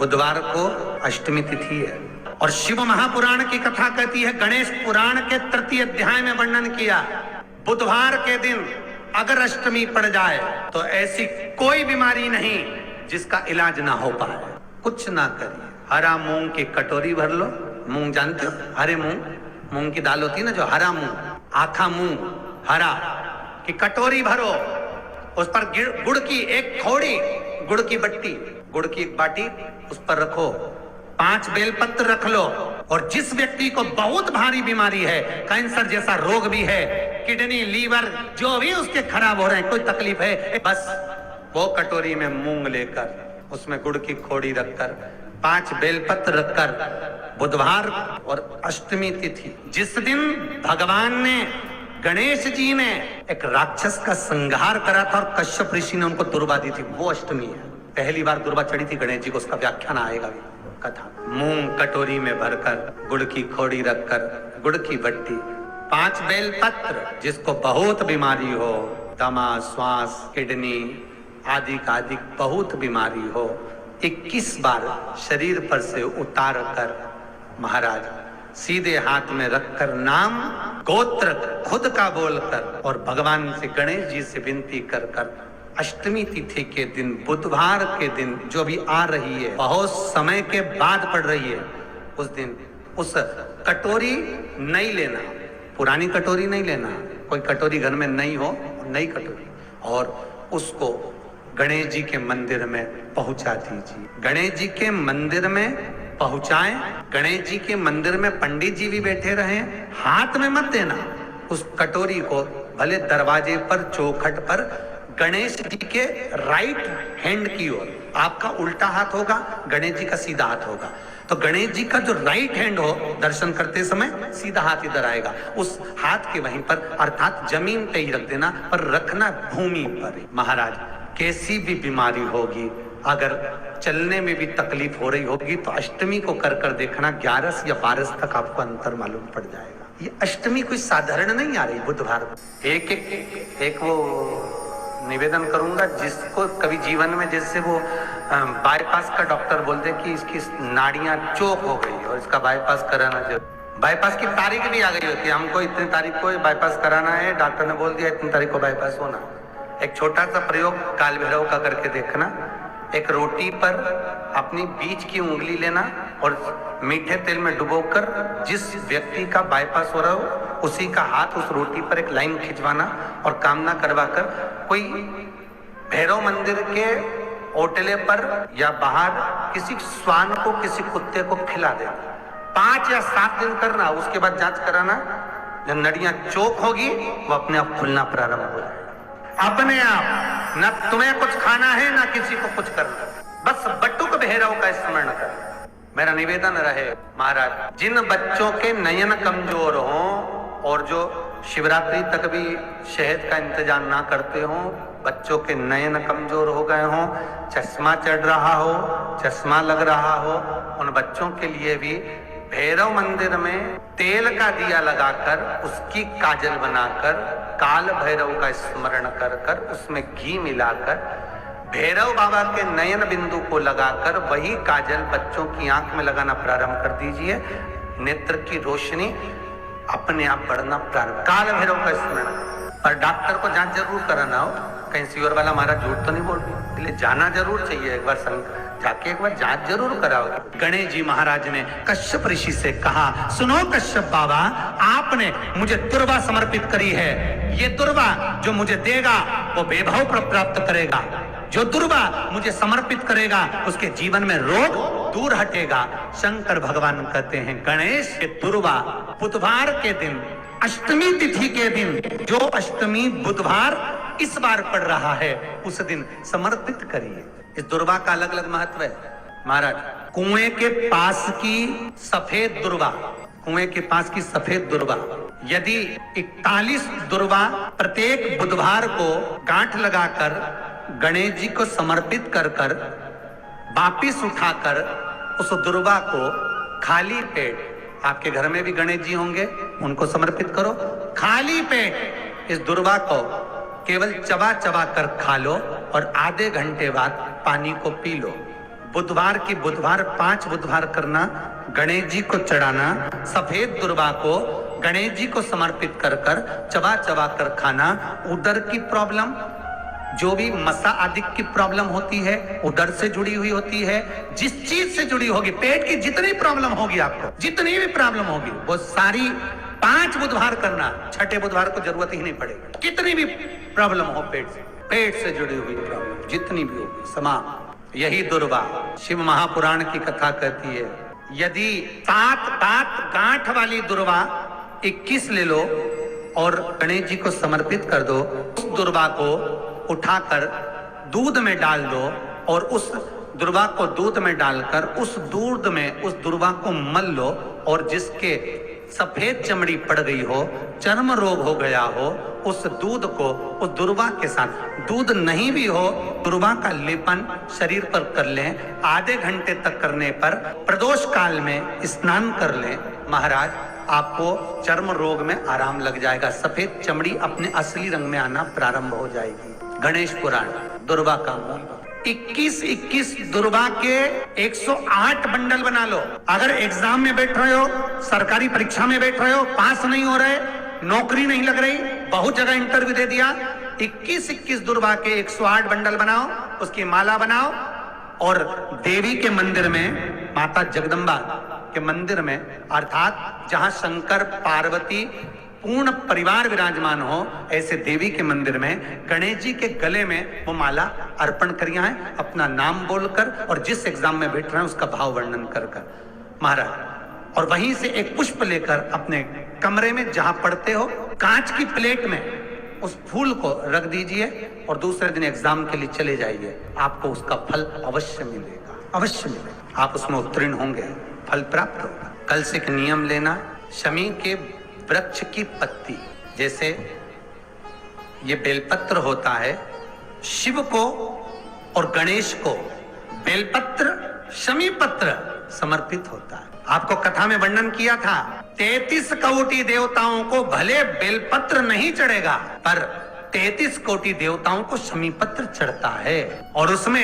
बुधवार को अष्टमी तिथि है। और शिव महापुराण की कथा कहती है, गणेश पुराण के तृतीय अध्याय में वर्णन किया, बुधवार के दिन अगर अष्टमी पड़ जाए तो ऐसी कोई बीमारी नहीं जिसका इलाज ना हो पाए। कुछ ना करिए, हरा मूंग की कटोरी भर लो। मूंग जानते हो, हरे मूंग, मूंग की दाल होती है ना, जो हरा मूंग, आखा मूंग हरा की कटोरी भरो, उस पर गुड़ की एक थोड़ी, गुड़ की बट्टी, गुड़ की एक बाटी उस पर रखो, 5 बेलपत्र रख लो। और जिस व्यक्ति को बहुत भारी बीमारी है, कैंसर जैसा रोग भी है, किडनी लीवर जो भी उसके खराब हो रहे हैं, कोई तकलीफ है, बस वो कटोरी में मूंग लेकर उसमें गुड़ की खोड़ी रखकर 5 बेलपत्र रखकर, बुधवार और अष्टमी तिथि जिस दिन भगवान ने, गणेश जी ने एक राक्षस का संहार करा था और कश्यप ऋषि ने उनको दुर्वा दी थी, वो अष्टमी है। पहली बार दुर्वा चढ़ी थी गणेश जी को, उसका व्याख्यान आएगा भी कथा। मूंग कटोरी में भरकर, गुड़ की खोड़ी रखकर, गुड़ की बट्टी, 5 बेलपत्र, जिसको बहुत बीमारी हो, दमा, श्वास, किडनी आदि का आदि बहुत बीमारी हो, 21 बार शरीर पर से उतार कर महाराज सीधे हाथ में रखकर नाम गोत्र खुद का बोलकर और भगवान से, गणेश जी से विनती कर कर अष्टमी तिथि के दिन, बुधवार के दिन जो भी आ रही है, बहुत समय के बाद पड़ रही है, उस दिन उस कटोरी नहीं लेना, पुरानी कटोरी नहीं लेना, कोई कटोरी घर में नहीं हो, नई कटोरी, और उसको गणेश जी के मंदिर में पहुंचा दीजिए। गणेश जी के मंदिर में पहुंचाएं, गणेश जी के मंदिर में पंडित जी भी बैठे रहे, हाथ में मत देना उस कटोरी को, भले दरवाजे पर, चौखट पर, गणेश जी के राइट हैंड की ओर, आपका उल्टा हाथ होगा, गणेश जी का सीधा हाथ होगा, तो गणेश जी का जो राइट हैंड हो, दर्शन करते समय सीधा हाथ इधर आएगा, उस हाथ के वहीं पर, अर्थात जमीन पे ही रख देना, पर रखना भूमि पर। महाराज कैसी भी बीमारी होगी, अगर चलने में भी तकलीफ हो रही होगी, तो अष्टमी को कर कर देखना, 11 या 12 तक आपको अंतर मालूम पड़ जाएगा। ये अष्टमी कोई साधारण नहीं आ रही, बुधवार। एक वो निवेदन करूंगा, जिसको कभी जीवन में, जैसे वो बाईपास का डॉक्टर बोलते कि इसकी नाड़ियां चोक हो गई और इसका बाईपास कराना जरूर, बाईपास की तारीख भी आ गई होती है, हमको इतनी तारीख को बाईपास कराना है, डॉक्टर ने बोल दिया इतनी तारीख को बाईपास होना। एक छोटा सा प्रयोग काल भैरव का करके देखना, एक रोटी पर अपनी बीच की उंगली लेना और मीठे तेल में डुबोकर जिस व्यक्ति का बाईपास हो रहा हो उसी का हाथ उस रोटी पर एक लाइन खिंचवाना और कामना करवाकर कोई भैरव मंदिर के ओटले पर या बाहर किसी श्वान को, किसी कुत्ते को खिला देना। 5 या 7 दिन करना, उसके बाद जांच कराना, जब नड़ियां चोक होगी वो अपने आप खुलना प्रारंभ हो जाएगा, अपने आप। न तुम्हें कुछ खाना है, ना किसी को कुछ करना, बस बटुक भैरव का स्मरण कर। मेरा निवेदन रहे महाराज, जिन बच्चों के नयन कमजोर हों और जो शिवरात्रि तक भी शहद का इंतजाम ना करते हों, बच्चों के नयन कमजोर हो गए हों, चश्मा चढ़ रहा हो, चश्मा लग रहा हो, उन बच्चों के लिए भी भैरव मंदिर में तेल का दिया लगाकर, उसकी काजल बनाकर, काल भैरव का स्मरण कर कर, उसमें घी मिलाकर, भैरव बाबा के नयन बिंदु को लगाकर वही काजल बच्चों की आंख में लगाना प्रारंभ कर दीजिए। नेत्र की रोशनी अपने आप बढ़ना प्रारंभ, काल भैरव का स्मरण। पर डॉक्टर को जांच जरूर कराना हो, कहीं सीवर वाला हमारा झूठ तो नहीं बोल रही, इसलिए जाना जरूर चाहिए, एक बार जाके एक बार जांच जरूर कराओ। गणेश जी महाराज ने कश्यप ऋषि से कहा, सुनो कश्यप बाबा, आपने मुझे दुर्वा समर्पित करी है, ये दुर्वा जो मुझे देगा वो वैभव प्राप्त करेगा, जो दुर्वा मुझे समर्पित करेगा उसके जीवन में रोग दूर हटेगा। शंकर भगवान कहते हैं, गणेश ये दुर्वा बुधवार के दिन, अष्टमी तिथि के दिन, जो अष्टमी बुधवार इस बार पड़ रहा है, उस दिन समर्पित करिए। इस दुर्वा का अलग अलग महत्व है महाराज। कुएं के पास की सफेद दुर्वा, कुएं के पास की सफेद दुर्वा, यदि 41 दुर्वा प्रत्येक बुधवार को गांठ लगाकर गणेश जी को समर्पित कर कर वापिस उठाकर उस दुर्वा को खाली पेट, आपके घर में भी गणेश जी होंगे, उनको समर्पित करो, खाली पेट इस दुर्वा को केवल चबा चबा कर खा लो और आधे घंटे बाद पानी को पी लो। बुधवार की बुधवार 5 बुधवार करना, गणेश जी को चढ़ाना, सफेद दुर्वा को गणेश जी को समर्पित कर कर चबा चबा कर खाना। उदर की प्रॉब्लम, जो भी मसा आदि की प्रॉब्लम होती है, उदर से जुड़ी हुई होती है, जिस चीज से जुड़ी होगी, पेट की जितनी प्रॉब्लम होगी, आपको जितनी भी प्रॉब्लम होगी, वो सारी 5 बुधवार करना। 6ठे बुधवार को जरूरत ही नहीं पड़ेगी। कितनी भी प्रॉब्लम हो पेट से जुड़ी हुई प्रॉब्लम जितनी भी होगी, समाप्त। यही दुर्वा शिव महापुराण की कथा कहती है। यदि 7 दांत गांठ वाली दुर्वा 21 ले लो और गणेश जी को समर्पित कर दो, उस दुर्वा को उठाकर दूध में डाल दो और उस दुर्वा को दूध में डालकर उस दूध में उस दुर्वा को मल लो, और जिसके सफेद चमड़ी पड़ गई हो, चर्म रोग हो गया हो, उस दूध को उस दुर्वा के साथ, दूध नहीं भी हो, दुर्वा का लेपन शरीर पर कर लें। आधे घंटे तक करने पर प्रदोष काल में स्नान कर लें। महाराज, आपको चर्म रोग में आराम लग जाएगा। सफेद चमड़ी अपने असली रंग में आना प्रारंभ हो जाएगी। गणेश पुराण, दुर्वा का मूल। 21 दुर्वा के 108 बंडल बना लो। अगर एग्जाम में बैठ रहे हो, सरकारी परीक्षा में बैठ रहे हो, पास नहीं हो रहे, नौकरी नहीं लग रही, बहुत जगह इंटरव्यू दे दिया, 21 दुर्वा के 108 बंडल बनाओ, उसकी माला बनाओ और देवी के मंदिर में, माता जगदम्बा के मंदिर में, अर्थात जहां शंकर पार्वती पूर्ण परिवार विराजमान हो, ऐसे देवी के मंदिर में गणेश जी के गले में वो माला अर्पण करिया है, अपना नाम बोलकर और जिस एग्जाम में बैठ रहे हैं उसका भाव वर्णन कर महाराज। और वहीं से एक पुष्प लेकर अपने कमरे में जहां पढ़ते हो, कांच की प्लेट में उस फूल को रख दीजिए और दूसरे दिन एग्जाम के लिए चले जाइए। आपको उसका फल अवश्य मिलेगा, अवश्य मिलेगा। आप उसमें उत्तीर्ण होंगे, फल प्राप्त होगा। कल से एक नियम लेना, शमी के वृक्ष की पत्ती, जैसे ये बेलपत्र होता है, शिव को और गणेश को बेलपत्र, शमी पत्र समर्पित होता है। आपको कथा में वर्णन किया था, 33 कोटि देवताओं को भले बेलपत्र नहीं चढ़ेगा, पर 33 कोटि देवताओं को शमी पत्र चढ़ता है। और उसमें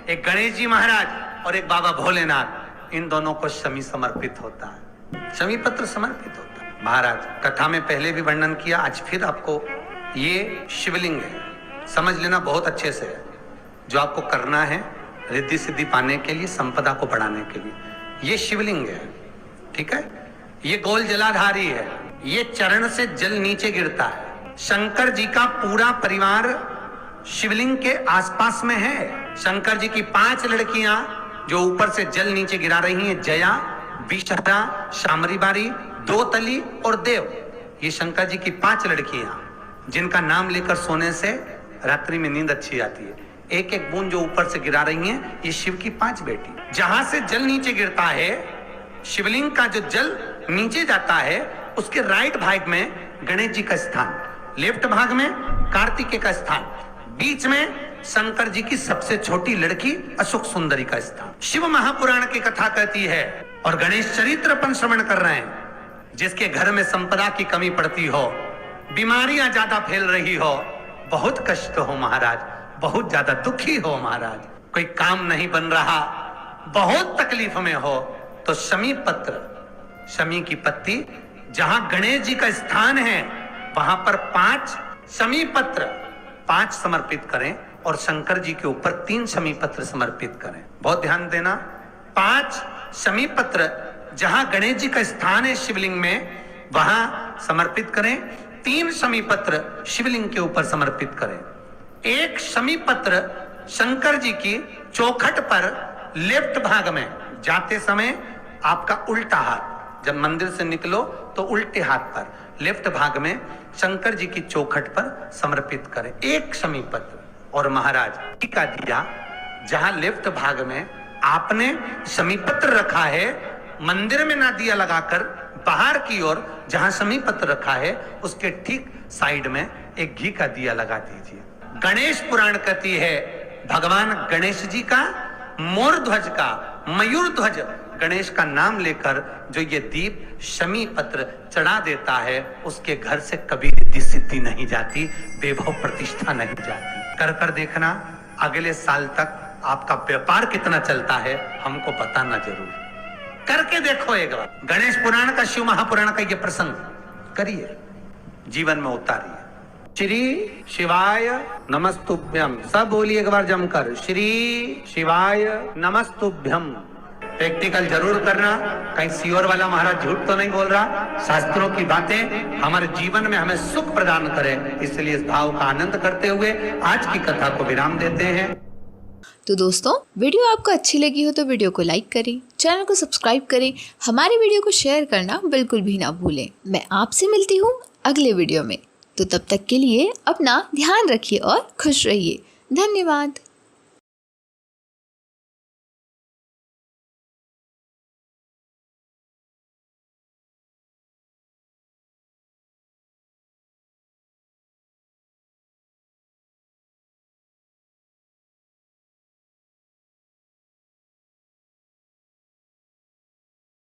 एक गणेश जी महाराज और एक बाबा भोलेनाथ, इन दोनों को शमी समर्पित होता है, शमी पत्र समर्पित होता है। महाराज, कथा में पहले भी वर्णन किया, आज फिर आपको, ये शिवलिंग है, समझ लेना बहुत अच्छे से। जो आपको करना है रिद्धि सिद्धि पाने के लिए, संपदा को बढ़ाने के लिए, ये शिवलिंग है, ठीक है। ये गोल जलाधारी है, ये चरण से जल नीचे गिरता है। शंकर जी का पूरा परिवार शिवलिंग के आसपास में है। शंकर जी की 5 लड़कियां जो ऊपर से जल नीचे गिरा रही हैं, जया, विषहरा, शामरी बारी, दो तली और देव, ये शंकर जी की 5 लड़कियां जिनका नाम लेकर सोने से रात्रि में नींद अच्छी आती है। एक एक बूंद जो ऊपर से गिरा रही हैं, ये शिव की 5 बेटी। जहां से जल नीचे गिरता है, शिवलिंग का जो जल नीचे जाता है, उसके राइट भाग में गणेश जी का स्थान, लेफ्ट भाग में कार्तिकेय का स्थान, बीच में शंकर जी की सबसे छोटी लड़की अशोक सुंदरी का स्थान। शिव महापुराण की कथा कहती है और गणेश चरित्र अपन श्रवण कर रहे हैं। जिसके घर में संपदा की कमी पड़ती हो, बीमारियां ज्यादा फैल रही हो, बहुत कष्ट हो महाराज, बहुत ज्यादा दुखी हो महाराज, कोई काम नहीं बन रहा, बहुत तकलीफ में हो, तो शमी पत्र, शमी की पत्ती, जहां गणेश जी का स्थान है वहां पर 5 शमी पत्र 5 समर्पित करें और शंकर जी के ऊपर 3 शमी पत्र समर्पित करें। बहुत ध्यान देना, 5 शमी पत्र जहां गणेश जी का स्थान है शिवलिंग में, वहां समर्पित करें। 3 शमी पत्र शिवलिंग के ऊपर समर्पित करें। 1 शमी पत्र शंकर जी की चौखट पर लेफ्ट भाग में, जाते समय आपका उल्टा हाथ, जब मंदिर से निकलो तो उल्टे हाथ पर लेफ्ट भाग में शंकर जी की चौखट पर समर्पित करें 1 शमी पत्र। और महाराज का दिया जहां लेफ्ट भाग में आपने शमी पत्र रखा है, मंदिर में ना दिया लगाकर बाहर की ओर जहां शमी पत्र रखा है, उसके ठीक साइड में एक घी का दिया लगा दीजिए। गणेश पुराण कहती है, भगवान गणेश जी का, मोर ध्वज का, मयूर ध्वज गणेश का नाम लेकर जो ये दीप शमी पत्र चढ़ा देता है, उसके घर से कभी रिद्धि सिद्धि नहीं जाती, वैभव प्रतिष्ठा नहीं जाती। कर देखना, अगले साल तक आपका व्यापार कितना चलता है हमको बताना जरूर। करके देखो एक बार, गणेश पुराण का, शिव महापुराण का ये प्रसंग करिए, जीवन में उतारिए। श्री शिवाय नमस्तुभ्यम, सब बोलिए एक बार जमकर, श्री शिवाय नमस्तुभ्यम। प्रैक्टिकल जरूर करना, कहीं सियोर वाला महाराज झूठ तो नहीं बोल रहा। शास्त्रों की बातें हमारे जीवन में हमें सुख प्रदान करें, इसलिए इस भाव का आनंद करते हुए आज की कथा को विराम देते हैं। तो दोस्तों, वीडियो आपको अच्छी लगी हो तो वीडियो को लाइक करें, चैनल को सब्सक्राइब करें, हमारी वीडियो को शेयर करना बिल्कुल भी ना भूलें। मैं आपसे मिलती हूँ अगले वीडियो में, तो तब तक के लिए अपना ध्यान रखिए और खुश रहिए। धन्यवाद।